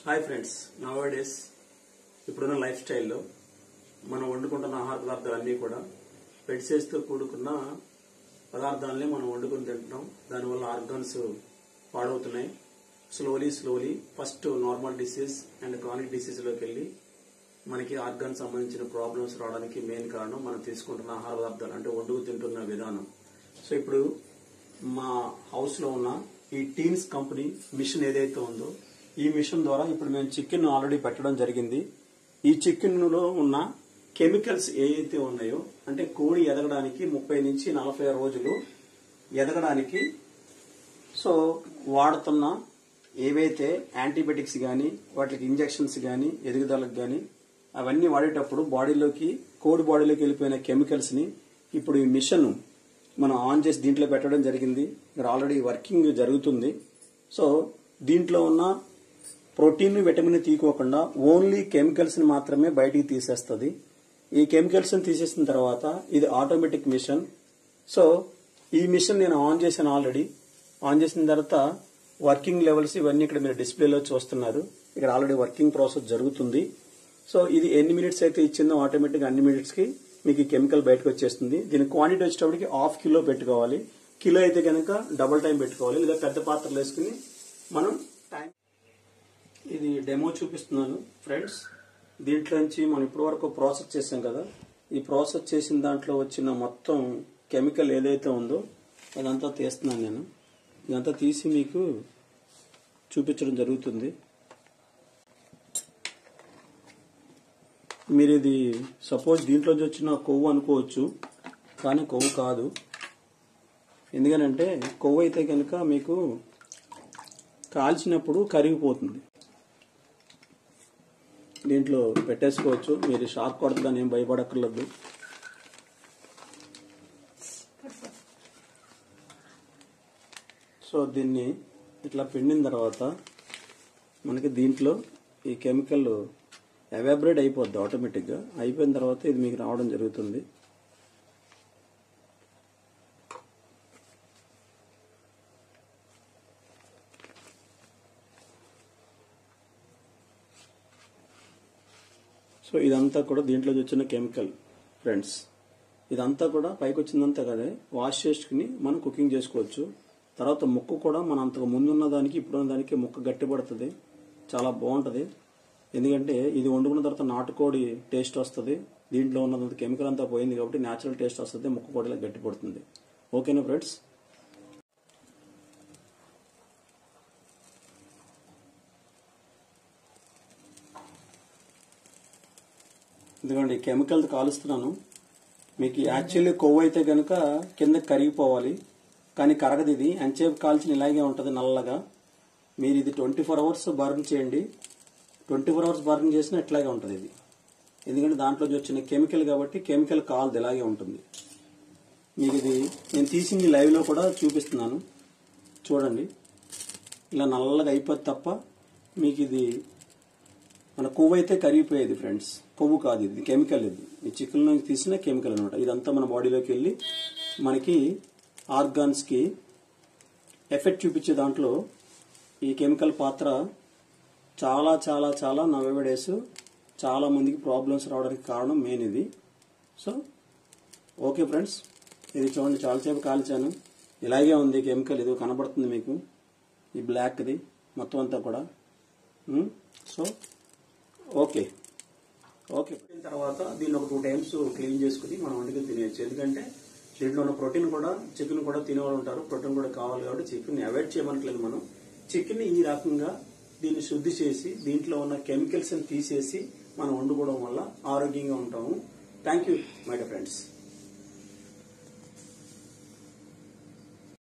Hi friends, నవడేస్ ఇప్పుడున్న life స్టైల్లో మనం వండుకుంటున్న ఆహార పదార్థాలన్నీ కూడా పెడిసేస్తో కూడుకున్న పదార్థాలనే మనం వండుకుని తింటున్నాం. దానివల్ల ఆర్గాన్స్ పాడవుతున్నాయి. Slowly first normal disease and chronic డిసీజ్లోకి వెళ్ళి మనకి ఆర్గాన్ సంబంధించిన ప్రాబ్లమ్స్ రావడానికి మెయిన్ కారణం మనం తీసుకుంటున్న ఆహార పదార్థాలు, అంటే వండుకు తింటున్న విధానం. సో ఇప్పుడు మా హౌస్లో ఉన్న ఈ టీన్స్ కంపెనీ మిషన్ ఏదైతే ఉందో, ఈ మిషన్ ద్వారా ఇప్పుడు మేము చికెన్ ఆల్రెడీ పెట్టడం జరిగింది. ఈ చికెన్లో ఉన్న కెమికల్స్ ఏవైతే ఉన్నాయో, అంటే కోడి ఎదగడానికి 30 నుంచి 40 రోజులు ఎదగడానికి సో వాడుతున్న ఏవైతే యాంటీబయాటిక్స్ కానీ, వాటికి ఇంజెక్షన్స్ కానీ, ఎదుగుదలకు కానీ అవన్నీ వాడేటప్పుడు కోడి బాడీలోకి వెళ్ళిపోయిన కెమికల్స్ ని ఇప్పుడు ఈ మిషన్ మనం ఆన్ చేసి దీంట్లో పెట్టడం జరిగింది. ఇక్కడ ఆల్రెడీ వర్కింగ్ జరుగుతుంది. సో దీంట్లో ఉన్న ప్రోటీన్, విటమిన్ తీసుకోకుండా ఓన్లీ కెమికల్స్ ని మాత్రమే బయటికి తీసేస్తుంది. ఈ కెమికల్స్ ని తీసేసిన తర్వాత ఇది ఆటోమేటిక్ మిషన్. సో ఈ మిషన్ నేను ఆన్ చేశాను. ఆల్రెడీ ఆన్ చేసిన తర్వాత వర్కింగ్ లెవెల్స్ ఇవన్నీ ఇక్కడ మీరు డిస్ప్లేలో చూస్తున్నారు. ఇక్కడ ఆల్రెడీ వర్కింగ్ ప్రాసెస్ జరుగుతుంది. సో ఇది ఎన్ని మినిట్స్ అయితే ఇచ్చిందో ఆటోమేటిక్ అన్ని మినిట్స్ కి మీకు ఈ కెమికల్ బయటకు వచ్చేస్తుంది. దీని క్వాంటిటీ వచ్చేటప్పటికి 1/2 కిలో పెట్టుకోవాలి. కిలో అయితే కనుక డబుల్ టైం పెట్టుకోవాలి, లేదా పెద్ద పాత్రలు వేసుకుని మనం టైం. ఇది డెమో చూపిస్తున్నాను ఫ్రెండ్స్. దీంట్లోంచి మనం ఇప్పటి వరకు ప్రాసెస్ చేసాం కదా, ఈ ప్రాసెస్ చేసిన దాంట్లో వచ్చిన మొత్తం కెమికల్ ఏదైతే ఉందో అదంతా తీస్తున్నాను నేను. ఇదంతా తీసి మీకు చూపించడం జరుగుతుంది. మీరు ఇది సపోజ్ దీంట్లోంచి వచ్చిన కొవ్వు అనుకోవచ్చు, కానీ కొవ్వు కాదు. ఎందుకనంటే కొవ్వు అయితే కనుక మీకు కాల్చినప్పుడు కరిగిపోతుంది. దీంట్లో పెట్టేసుకోవచ్చు. మీరు షాక్ కొడతాదని ఏం భయపడక్కర్లేదు. సో దీన్ని ఇట్లా పిండిన తర్వాత మనకి దీంట్లో ఈ కెమికల్ ఎవాపరేట్ అయిపోద్ది ఆటోమేటిక్గా. అయిపోయిన తర్వాత ఇది మీకు రావడం జరుగుతుంది. సో ఇదంతా కూడా దీంట్లో వచ్చిన కెమికల్ ఫ్రెండ్స్. ఇదంతా కూడా పైకి వచ్చిందంతా కదా వాష్ చేసుకుని మనం కుకింగ్ చేసుకోవచ్చు. తర్వాత ముక్క కూడా మన అంతకు ముందున్న దానికి ఇప్పుడున్న దానికి ముక్క గట్టిపడుతుంది, చాలా బాగుంటుంది. ఎందుకంటే ఇది వండుకున్న తర్వాత నాటుకోడి టేస్ట్ వస్తుంది. దీంట్లో ఉన్నంత కెమికల్ అంతా పోయింది కాబట్టి న్యాచురల్ టేస్ట్ వస్తుంది, ముక్క కూడా గట్టిపడుతుంది. ఓకేనా ఫ్రెండ్స్? ఎందుకంటే కెమికల్ కాలుస్తున్నాను. మీకు యాక్చువల్లీ కొవ్వు అయితే కనుక కింద కరిగిపోవాలి, కానీ కరగదు. ఇది అంచేపు కాల్చిన ఇలాగే ఉంటుంది నల్లగా. మీరు ఇది 24 అవర్స్ బర్న్ చేయండి. 24 అవర్స్ బర్న్ చేసినా ఇట్లాగే ఉంటుంది ఇది. ఎందుకంటే దాంట్లో వచ్చిన కెమికల్ కాబట్టి కెమికల్ కాలదు, ఇలాగే ఉంటుంది. మీకు ఇది నేను తీసింది లైవ్ లో కూడా చూపిస్తున్నాను చూడండి. ఇలా నల్లగా అయిపోద్ది తప్ప మీకు ఇది మన కొవ్వు అయితే కరిగిపోయేది ఫ్రెండ్స్. కొవ్వు కాదు, ఇది కెమికల్. ఇది ఈ చికెన్ నుంచి తీసిన కెమికల్ అనమాట. ఇదంతా మన బాడీలోకి వెళ్ళి మనకి ఆర్గాన్స్ కి ఎఫెక్ట్ చూపించే దాంట్లో ఈ కెమికల్ పాత్ర చాలా చాలా చాలా నవేడేస్ చాలా మందికి ప్రాబ్లమ్స్ రావడానికి కారణం మెయిన్ ఇది. సో ఓకే ఫ్రెండ్స్, ఇది చూడండి చాలాసేపు కాల్చాను, ఇలాగే ఉంది కెమికల్. ఇది కనబడుతుంది మీకు, ఈ బ్లాక్ది మొత్తం అంతా కూడా. సో ఓకే తర్వాత దీన్ని ఒక 2 టైమ్స్ క్లీన్ చేసుకుని మనం వండుకొని తినేయచ్చు. ఎందుకంటే దీంట్లో ఉన్న ప్రోటీన్ కూడా, చికెన్ కూడా తినేవాళ్ళు ఉంటారు, ప్రోటీన్ కూడా కావాలి కాబట్టి చికెన్ అవాయిడ్ చేయమనట్లేదు. మనం చికెన్ ఈ రకంగా దీన్ని శుద్ధి చేసి దీంట్లో ఉన్న కెమికల్స్ ని తీసేసి మనం వండుకోవడం వల్ల ఆరోగ్యంగా ఉంటాము. Thank you my dear friends.